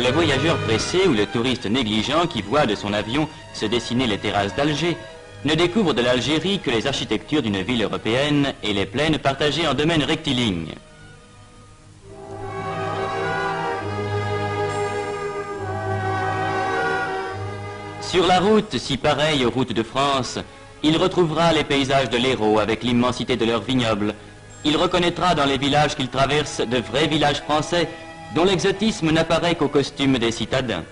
Le voyageur pressé ou le touriste négligent qui voit de son avion se dessiner les terrasses d'Alger ne découvre de l'Algérie que les architectures d'une ville européenne et les plaines partagées en domaines rectilignes. Sur la route, si pareille aux routes de France, il retrouvera les paysages de l'Hérault avec l'immensité de leurs vignobles. Il reconnaîtra dans les villages qu'il traverse de vrais villages français dont l'exotisme n'apparaît qu'au costume des citadins.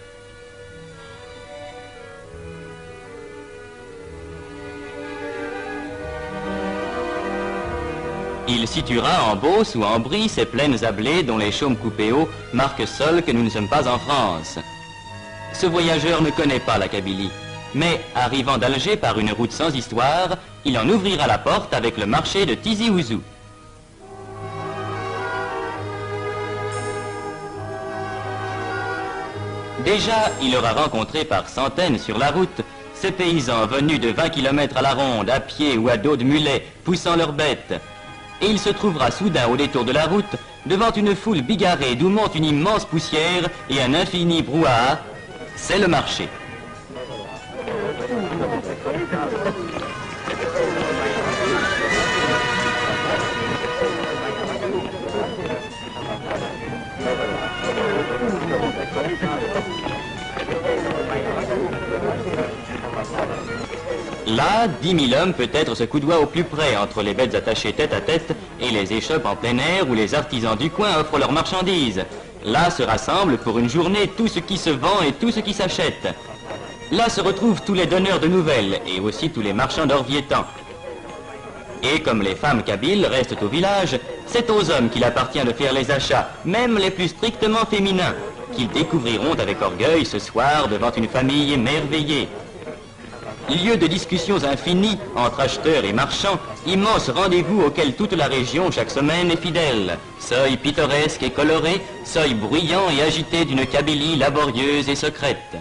Il situera en Beauce ou en Brie ces plaines à blé dont les chaumes coupés hauts marquent seul que nous ne sommes pas en France. Ce voyageur ne connaît pas la Kabylie, mais arrivant d'Alger par une route sans histoire, il en ouvrira la porte avec le marché de Tizi Ouzou. Déjà, il aura rencontré par centaines sur la route ces paysans venus de 20 km à la ronde, à pied ou à dos de mulet, poussant leurs bêtes. Et il se trouvera soudain au détour de la route, devant une foule bigarrée d'où monte une immense poussière et un infini brouhaha. C'est le marché. Là, 10 000 hommes peut-être se coudoient au plus près entre les bêtes attachées tête à tête et les échoppes en plein air où les artisans du coin offrent leurs marchandises. Là se rassemble pour une journée tout ce qui se vend et tout ce qui s'achète. Là se retrouvent tous les donneurs de nouvelles et aussi tous les marchands d'Orviétan. Et comme les femmes kabyles restent au village, c'est aux hommes qu'il appartient de faire les achats, même les plus strictement féminins, qu'ils découvriront avec orgueil ce soir devant une famille émerveillée. Lieu de discussions infinies entre acheteurs et marchands, immense rendez-vous auquel toute la région chaque semaine est fidèle. Seuil pittoresque et coloré, seuil bruyant et agité d'une Kabylie laborieuse et secrète.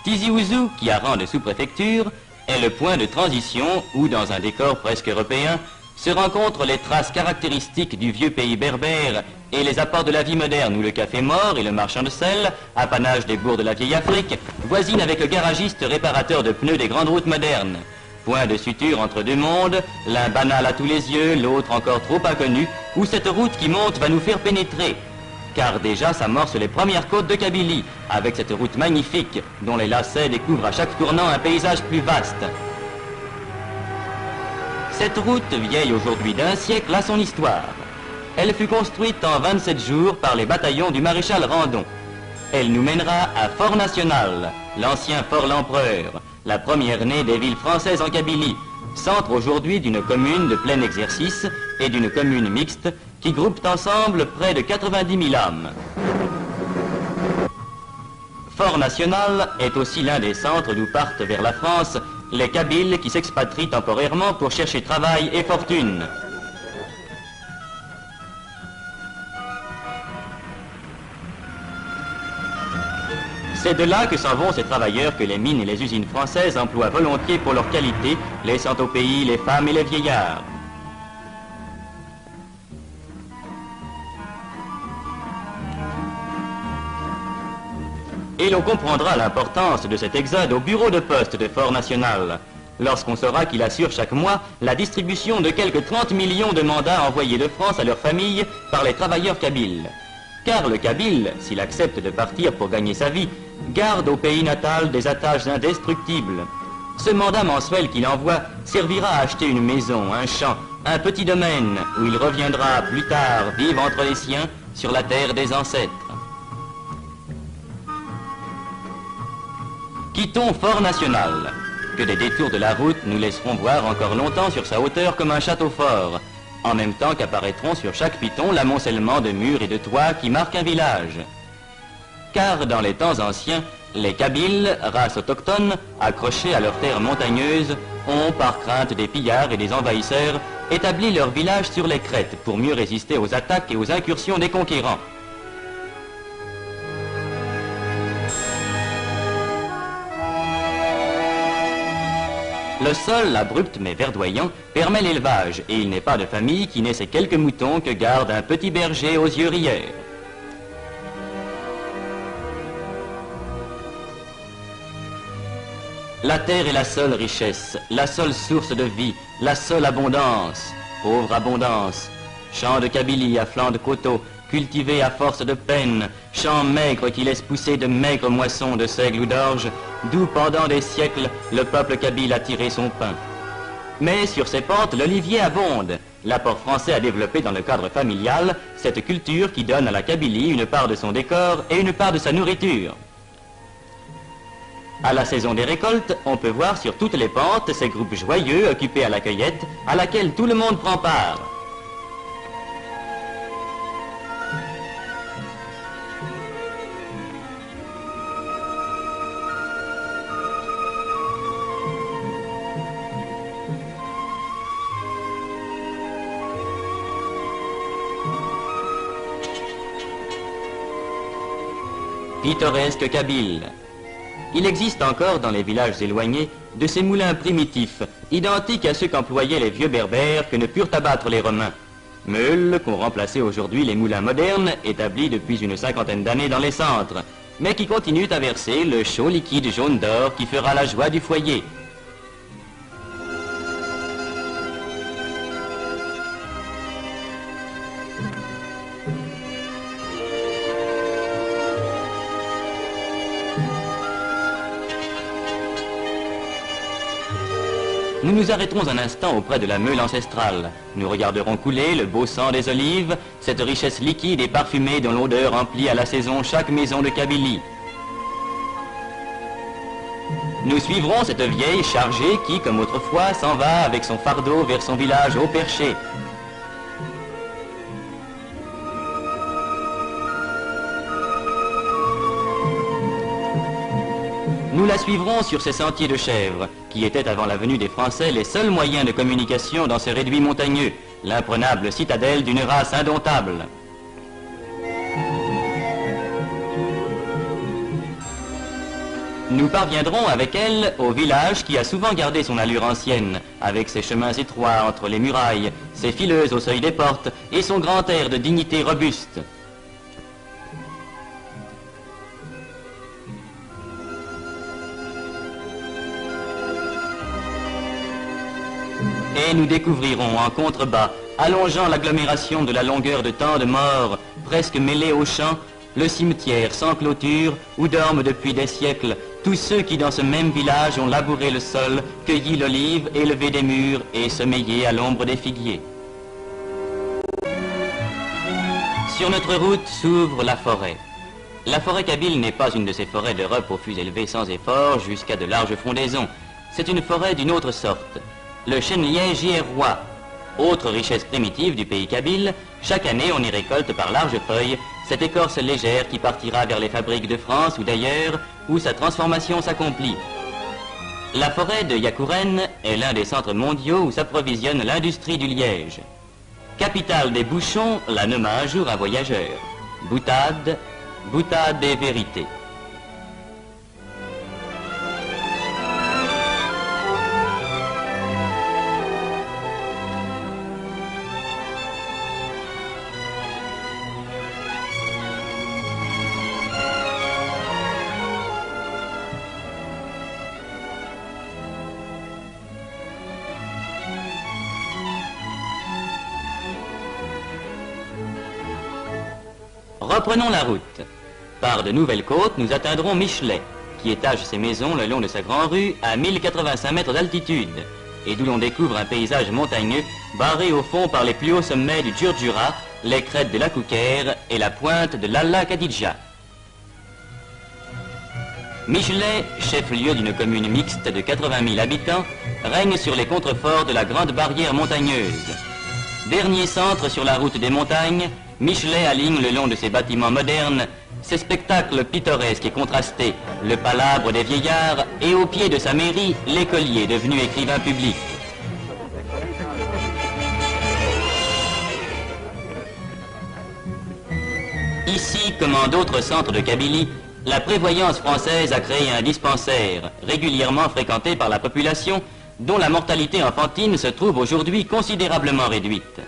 Tizi Ouzou, qui a rang de sous-préfecture, est le point de transition où, dans un décor presque européen, se rencontrent les traces caractéristiques du vieux pays berbère et les apports de la vie moderne où le café mort et le marchand de sel, apanage des bourgs de la vieille Afrique, voisinent avec le garagiste réparateur de pneus des grandes routes modernes. Point de suture entre deux mondes, l'un banal à tous les yeux, l'autre encore trop inconnu, où cette route qui monte va nous faire pénétrer. Car déjà s'amorcent les premières côtes de Kabylie, avec cette route magnifique dont les lacets découvrent à chaque tournant un paysage plus vaste. Cette route, vieille aujourd'hui d'un siècle, a son histoire. Elle fut construite en 27 jours par les bataillons du maréchal Randon. Elle nous mènera à Fort National, l'ancien Fort l'Empereur, la première née des villes françaises en Kabylie, centre aujourd'hui d'une commune de plein exercice et d'une commune mixte qui groupent ensemble près de 90 000 âmes. Fort National est aussi l'un des centres d'où partent vers la France les Kabyles qui s'expatrient temporairement pour chercher travail et fortune. C'est de là que s'en vont ces travailleurs que les mines et les usines françaises emploient volontiers pour leur qualité, laissant au pays les femmes et les vieillards. Et l'on comprendra l'importance de cet exode au bureau de poste de Fort National, lorsqu'on saura qu'il assure chaque mois la distribution de quelques 30 millions de mandats envoyés de France à leurs familles par les travailleurs kabyles. Car le kabyle, s'il accepte de partir pour gagner sa vie, garde au pays natal des attaches indestructibles. Ce mandat mensuel qu'il envoie servira à acheter une maison, un champ, un petit domaine où il reviendra plus tard vivre entre les siens sur la terre des ancêtres. Quittons Fort National, que des détours de la route nous laisseront voir encore longtemps sur sa hauteur comme un château fort, en même temps qu'apparaîtront sur chaque piton l'amoncellement de murs et de toits qui marquent un village. Car dans les temps anciens, les Kabyles, race autochtone, accrochés à leurs terres montagneuses, ont, par crainte des pillards et des envahisseurs, établi leur village sur les crêtes pour mieux résister aux attaques et aux incursions des conquérants. Le sol, abrupt mais verdoyant, permet l'élevage et il n'est pas de famille qui n'ait ces quelques moutons que garde un petit berger aux yeux rieurs. La terre est la seule richesse, la seule source de vie, la seule abondance. Pauvre abondance. Champs de Kabylie à flanc de coteaux, cultivés à force de peine, champs maigres qui laissent pousser de maigres moissons de seigle ou d'orge, d'où pendant des siècles le peuple kabyle a tiré son pain. Mais sur ces pentes, l'olivier abonde. L'apport français a développé dans le cadre familial cette culture qui donne à la Kabylie une part de son décor et une part de sa nourriture. À la saison des récoltes, on peut voir sur toutes les pentes ces groupes joyeux occupés à la cueillette, à laquelle tout le monde prend part. Pittoresque Kabyle. Il existe encore dans les villages éloignés de ces moulins primitifs, identiques à ceux qu'employaient les vieux berbères que ne purent abattre les Romains. Meules qu'ont remplacé aujourd'hui les moulins modernes, établis depuis une cinquantaine d'années dans les centres, mais qui continuent à verser le chaud liquide jaune d'or qui fera la joie du foyer. Nous nous arrêterons un instant auprès de la meule ancestrale. Nous regarderons couler le beau sang des olives, cette richesse liquide et parfumée dont l'odeur emplit à la saison chaque maison de Kabylie. Nous suivrons cette vieille chargée qui, comme autrefois, s'en va avec son fardeau vers son village haut perché. Nous la suivrons sur ces sentiers de chèvres, qui étaient avant la venue des Français les seuls moyens de communication dans ces réduits montagneux, l'imprenable citadelle d'une race indomptable. Nous parviendrons avec elle au village qui a souvent gardé son allure ancienne, avec ses chemins étroits entre les murailles, ses fileuses au seuil des portes et son grand air de dignité robuste. Et nous découvrirons en contrebas, allongeant l'agglomération de la longueur de tant de morts, presque mêlés aux champs, le cimetière sans clôture où dorment depuis des siècles tous ceux qui dans ce même village ont labouré le sol, cueilli l'olive, élevé des mûres et sommeillé à l'ombre des figuiers. Sur notre route s'ouvre la forêt. La forêt kabyle n'est pas une de ces forêts d'Europe aux fûts élevés sans effort jusqu'à de larges frondaisons. C'est une forêt d'une autre sorte. Le chêne-liège y est roi. Autre richesse primitive du pays kabyle, chaque année on y récolte par larges feuilles cette écorce légère qui partira vers les fabriques de France ou d'ailleurs où sa transformation s'accomplit. La forêt de Yakouren est l'un des centres mondiaux où s'approvisionne l'industrie du liège. Capitale des bouchons, la nomma un jour un voyageur. Boutade, boutade des vérités. Reprenons la route. Par de nouvelles côtes, nous atteindrons Michelet, qui étage ses maisons le long de sa grande rue à 1085 mètres d'altitude, et d'où l'on découvre un paysage montagneux barré au fond par les plus hauts sommets du Djurdjura, les crêtes de la Kouker et la pointe de l'Alla Khadidja. Michelet, chef-lieu d'une commune mixte de 80 000 habitants, règne sur les contreforts de la grande barrière montagneuse. Dernier centre sur la route des montagnes, Michelet aligne le long de ses bâtiments modernes ses spectacles pittoresques et contrastés, le palabre des vieillards et au pied de sa mairie, l'écolier devenu écrivain public. Ici, comme en d'autres centres de Kabylie, la prévoyance française a créé un dispensaire, régulièrement fréquenté par la population, dont la mortalité enfantine se trouve aujourd'hui considérablement réduite.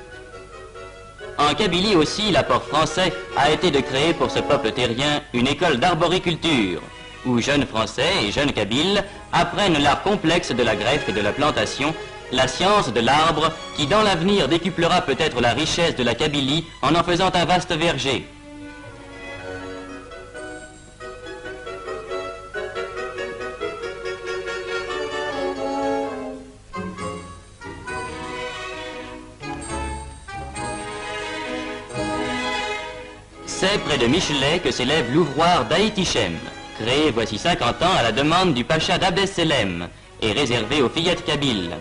En Kabylie aussi, l'apport français a été de créer pour ce peuple terrien une école d'arboriculture, où jeunes Français et jeunes Kabyles apprennent l'art complexe de la greffe et de la plantation, la science de l'arbre qui dans l'avenir décuplera peut-être la richesse de la Kabylie en faisant un vaste verger. C'est près de Michelet que s'élève l'ouvroir d'Aït-Ichem, créé voici 50 ans à la demande du pacha d'Abdesselem et réservé aux fillettes kabyles.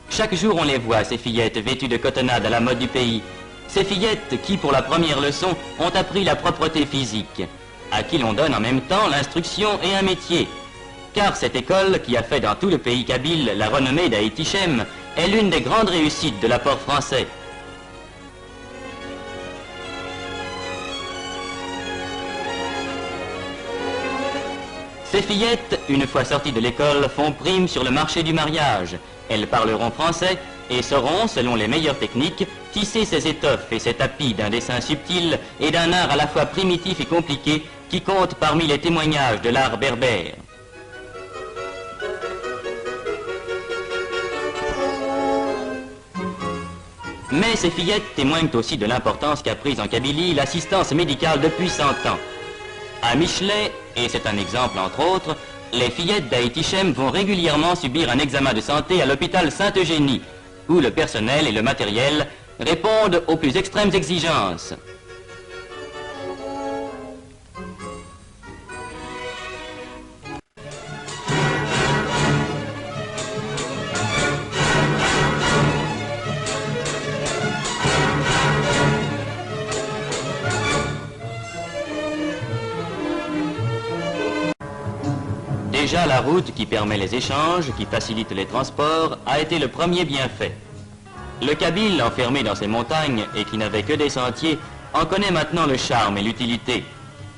Chaque jour on les voit, ces fillettes vêtues de cotonnade à la mode du pays. Ces fillettes qui, pour la première leçon, ont appris la propreté physique, à qui l'on donne en même temps l'instruction et un métier. Car cette école, qui a fait dans tout le pays kabyle la renommée d'Aït-Ichem, est l'une des grandes réussites de l'apport français. Ces fillettes, une fois sorties de l'école, font prime sur le marché du mariage. Elles parleront français et sauront, selon les meilleures techniques, tisser ces étoffes et ces tapis d'un dessin subtil et d'un art à la fois primitif et compliqué qui compte parmi les témoignages de l'art berbère. Mais ces fillettes témoignent aussi de l'importance qu'a prise en Kabylie l'assistance médicale depuis 100 ans. À Michelet, et c'est un exemple entre autres, les fillettes d'Aït-Ichem vont régulièrement subir un examen de santé à l'hôpital Sainte-Eugénie, où le personnel et le matériel répondent aux plus extrêmes exigences. Déjà, la route qui permet les échanges, qui facilite les transports, a été le premier bienfait. Le Kabyle, enfermé dans ses montagnes et qui n'avait que des sentiers, en connaît maintenant le charme et l'utilité.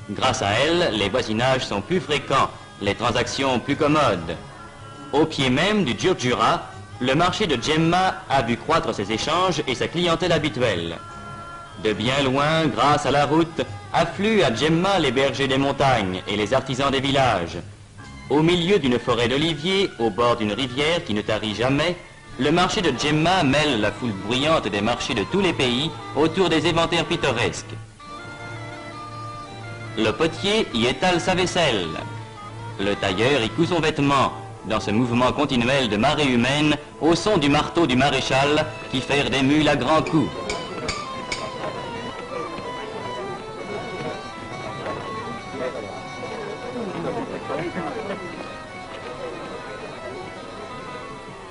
Grâce à elle, les voisinages sont plus fréquents, les transactions plus commodes. Au pied même du Djurdjura, le marché de Djemma a vu croître ses échanges et sa clientèle habituelle. De bien loin, grâce à la route, affluent à Djemma les bergers des montagnes et les artisans des villages. Au milieu d'une forêt d'oliviers, au bord d'une rivière qui ne tarit jamais, le marché de Djemma mêle la foule bruyante des marchés de tous les pays autour des éventaires pittoresques. Le potier y étale sa vaisselle. Le tailleur y coud son vêtement, dans ce mouvement continuel de marée humaine, au son du marteau du maréchal qui fait des mules à grands coups.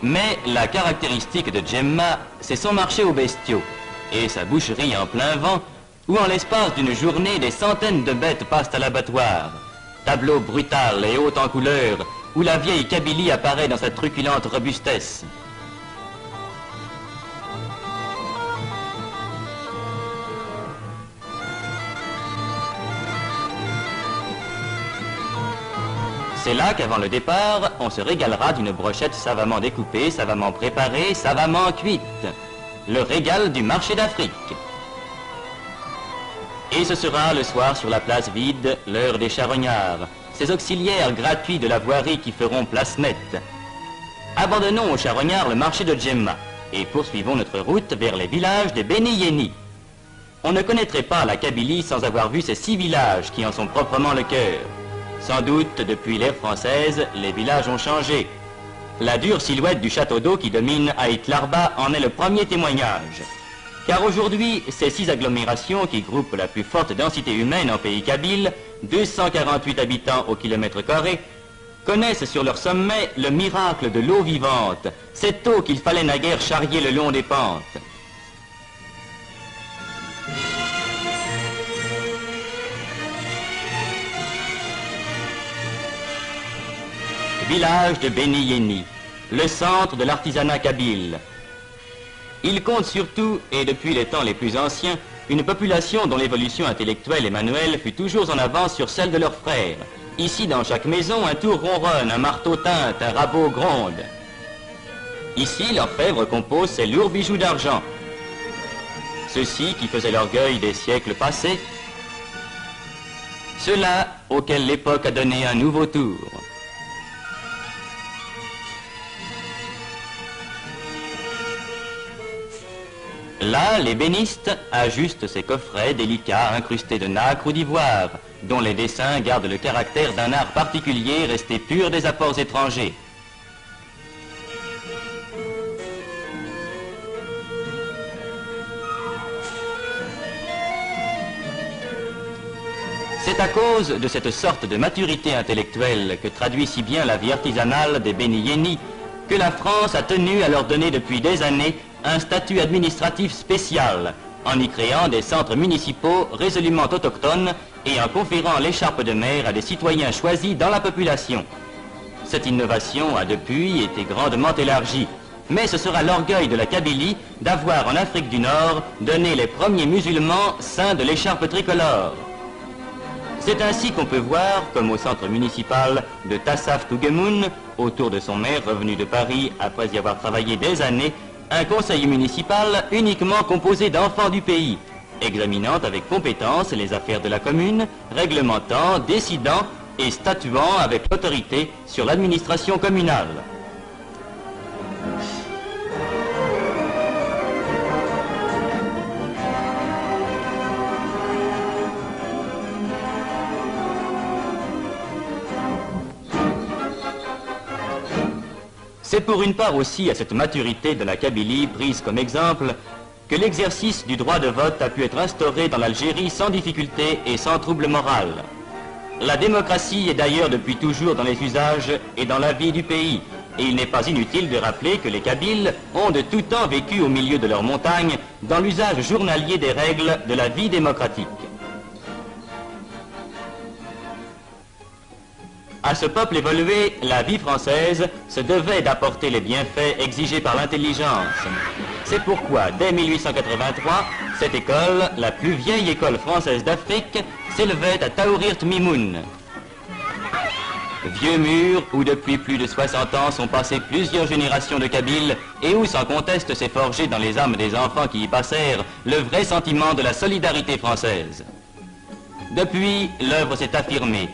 Mais la caractéristique de Djemma, c'est son marché aux bestiaux et sa boucherie en plein vent, où en l'espace d'une journée, des centaines de bêtes passent à l'abattoir. Tableau brutal et haut en couleur, où la vieille Kabylie apparaît dans sa truculente robustesse. C'est là qu'avant le départ, on se régalera d'une brochette savamment découpée, savamment préparée, savamment cuite. Le régal du marché d'Afrique. Et ce sera le soir sur la place vide, l'heure des charognards, ces auxiliaires gratuits de la voirie qui feront place nette. Abandonnons aux charognards le marché de Djemma et poursuivons notre route vers les villages des Beni Yeni. On ne connaîtrait pas la Kabylie sans avoir vu ces 6 villages qui en sont proprement le cœur. Sans doute, depuis l'ère française, les villages ont changé. La dure silhouette du château d'eau qui domine Aït Larba en est le premier témoignage. Car aujourd'hui, ces 6 agglomérations qui groupent la plus forte densité humaine en pays kabyle, 248 habitants au kilomètre carré, connaissent sur leur sommet le miracle de l'eau vivante, cette eau qu'il fallait naguère charrier le long des pentes. Village de Beni Yeni, le centre de l'artisanat kabyle. Il compte surtout, et depuis les temps les plus anciens, une population dont l'évolution intellectuelle et manuelle fut toujours en avance sur celle de leurs frères. Ici, dans chaque maison, un tour ronronne, un marteau teinte, un rabot gronde. Ici, l'orfèvre compose ses lourds bijoux d'argent. Ceux-ci, qui faisaient l'orgueil des siècles passés, ceux-là auquel l'époque a donné un nouveau tour. Là, l'ébéniste ajuste ses coffrets délicats incrustés de nacre ou d'ivoire, dont les dessins gardent le caractère d'un art particulier resté pur des apports étrangers. C'est à cause de cette sorte de maturité intellectuelle que traduit si bien la vie artisanale des Béni-Yéni que la France a tenu à leur donner depuis des années un statut administratif spécial, en y créant des centres municipaux résolument autochtones et en conférant l'écharpe de maire à des citoyens choisis dans la population. Cette innovation a depuis été grandement élargie, mais ce sera l'orgueil de la Kabylie d'avoir en Afrique du Nord donné les premiers musulmans saints de l'écharpe tricolore. C'est ainsi qu'on peut voir, comme au centre municipal de Tassaf Tougemoun, autour de son maire revenu de Paris après y avoir travaillé des années, un conseil municipal uniquement composé d'enfants du pays, examinant avec compétence les affaires de la commune, réglementant, décidant et statuant avec l'autorité sur l'administration communale. C'est pour une part aussi à cette maturité de la Kabylie prise comme exemple que l'exercice du droit de vote a pu être instauré dans l'Algérie sans difficulté et sans trouble moral. La démocratie est d'ailleurs depuis toujours dans les usages et dans la vie du pays, et il n'est pas inutile de rappeler que les Kabyles ont de tout temps vécu au milieu de leurs montagnes dans l'usage journalier des règles de la vie démocratique. À ce peuple évolué, la vie française se devait d'apporter les bienfaits exigés par l'intelligence. C'est pourquoi, dès 1883, cette école, la plus vieille école française d'Afrique, s'élevait à Taourirt Mimoun. Vieux mur où depuis plus de 60 ans sont passées plusieurs générations de Kabyles et où sans conteste s'est forgé dans les âmes des enfants qui y passèrent le vrai sentiment de la solidarité française. Depuis, l'œuvre s'est affirmée.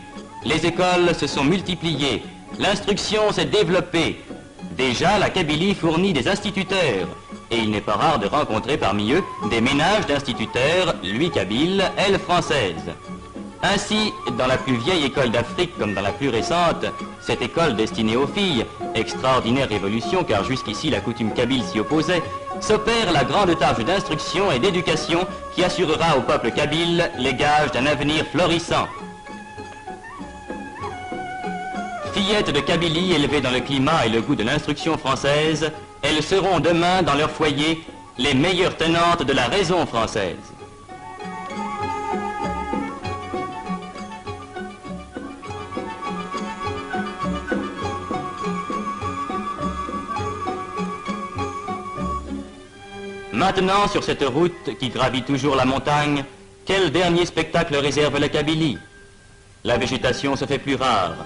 Les écoles se sont multipliées, l'instruction s'est développée. Déjà, la Kabylie fournit des instituteurs, et il n'est pas rare de rencontrer parmi eux des ménages d'instituteurs, lui kabyle, elle française. Ainsi, dans la plus vieille école d'Afrique comme dans la plus récente, cette école destinée aux filles, extraordinaire révolution car jusqu'ici la coutume kabyle s'y opposait, s'opère la grande tâche d'instruction et d'éducation qui assurera au peuple kabyle les gages d'un avenir florissant. Fillettes de Kabylie élevées dans le climat et le goût de l'instruction française, elles seront demain dans leur foyer les meilleures tenantes de la raison française. Maintenant, sur cette route qui gravit toujours la montagne, quel dernier spectacle réserve la Kabylie? La végétation se fait plus rare.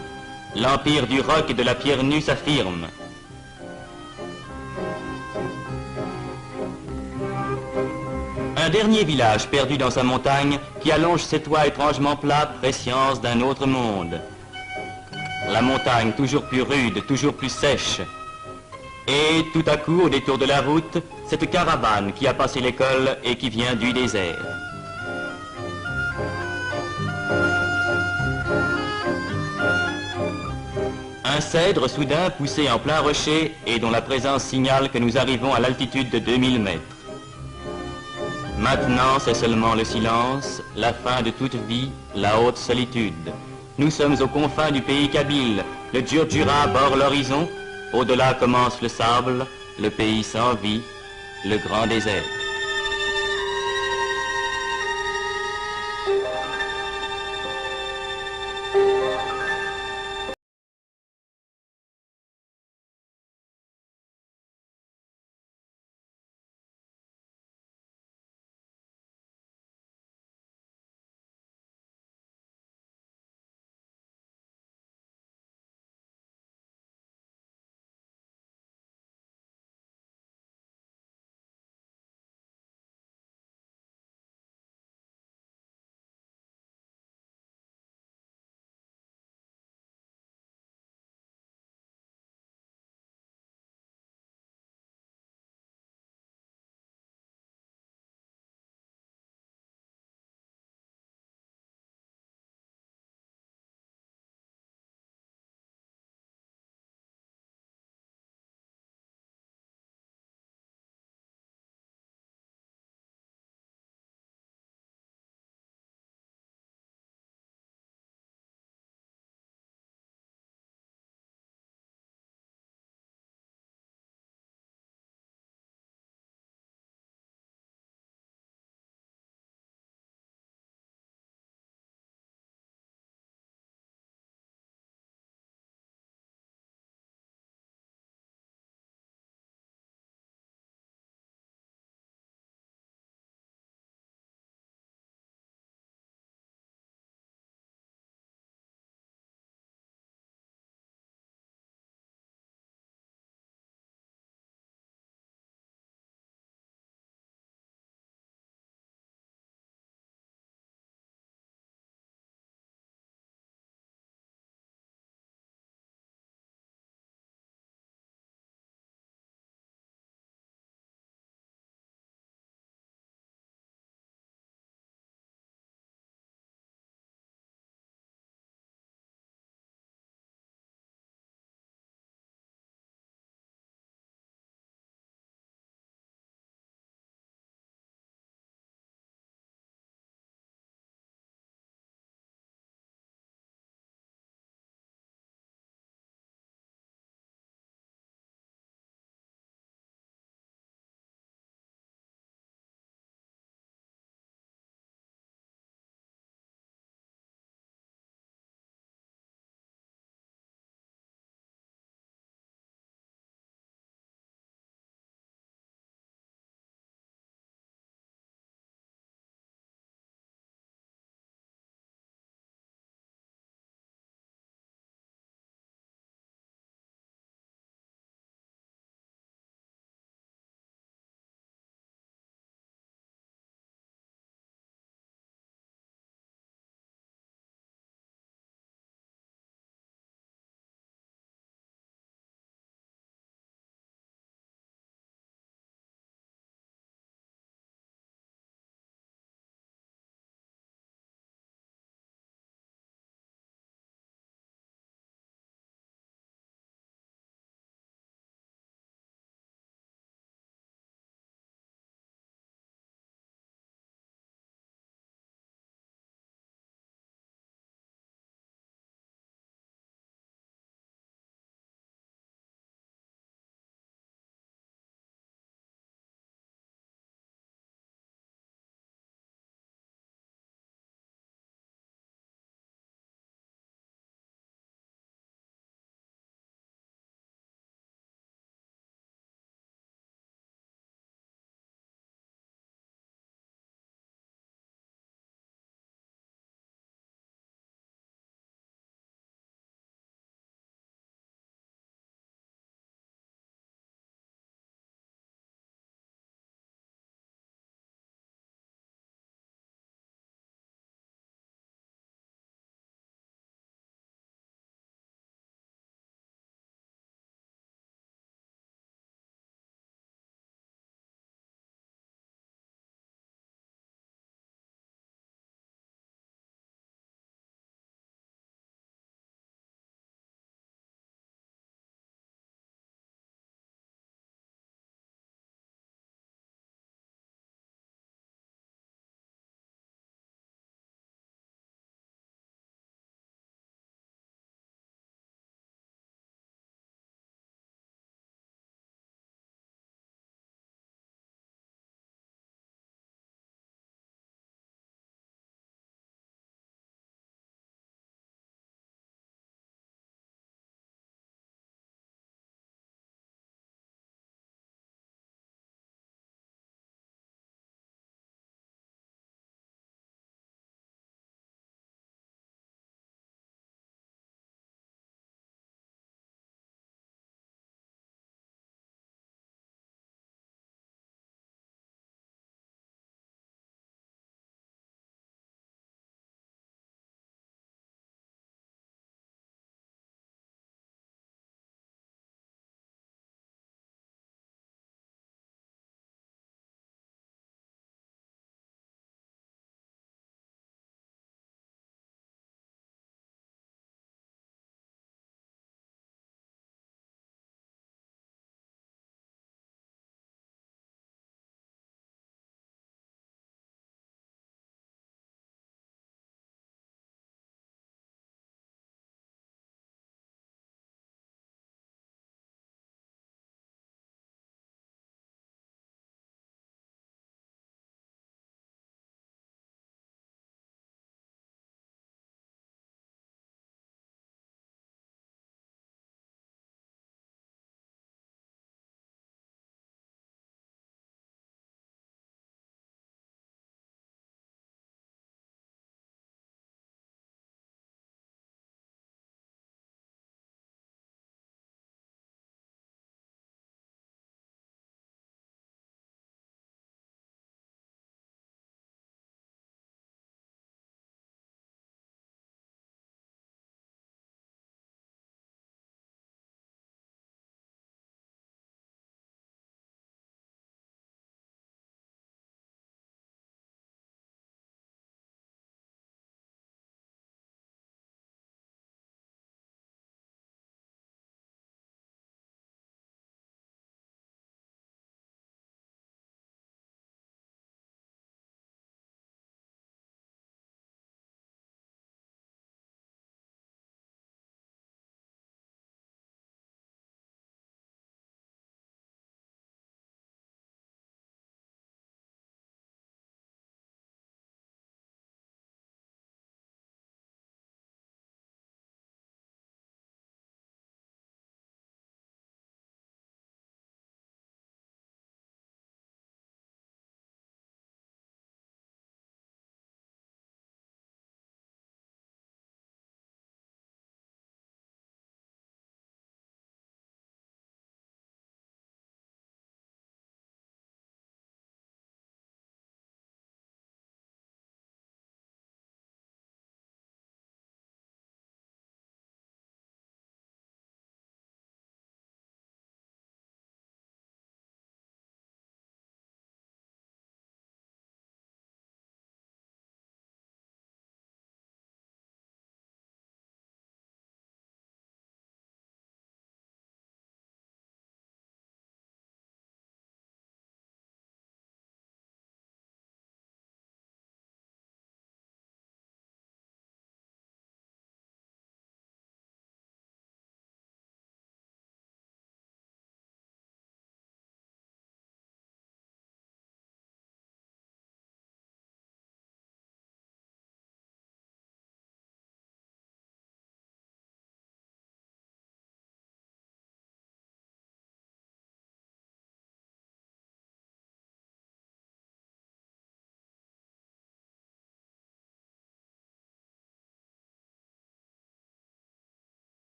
L'empire du roc et de la pierre nue s'affirme. Un dernier village perdu dans sa montagne qui allonge ses toits étrangement plats, prescience d'un autre monde. La montagne toujours plus rude, toujours plus sèche. Et tout à coup, au détour de la route, cette caravane qui a passé l'école et qui vient du désert. Un cèdre soudain poussé en plein rocher et dont la présence signale que nous arrivons à l'altitude de 2000 mètres. Maintenant, c'est seulement le silence, la fin de toute vie, la haute solitude. Nous sommes aux confins du pays kabyle, le Djurdjura bord l'horizon, au-delà commence le sable, le pays sans vie, le grand désert.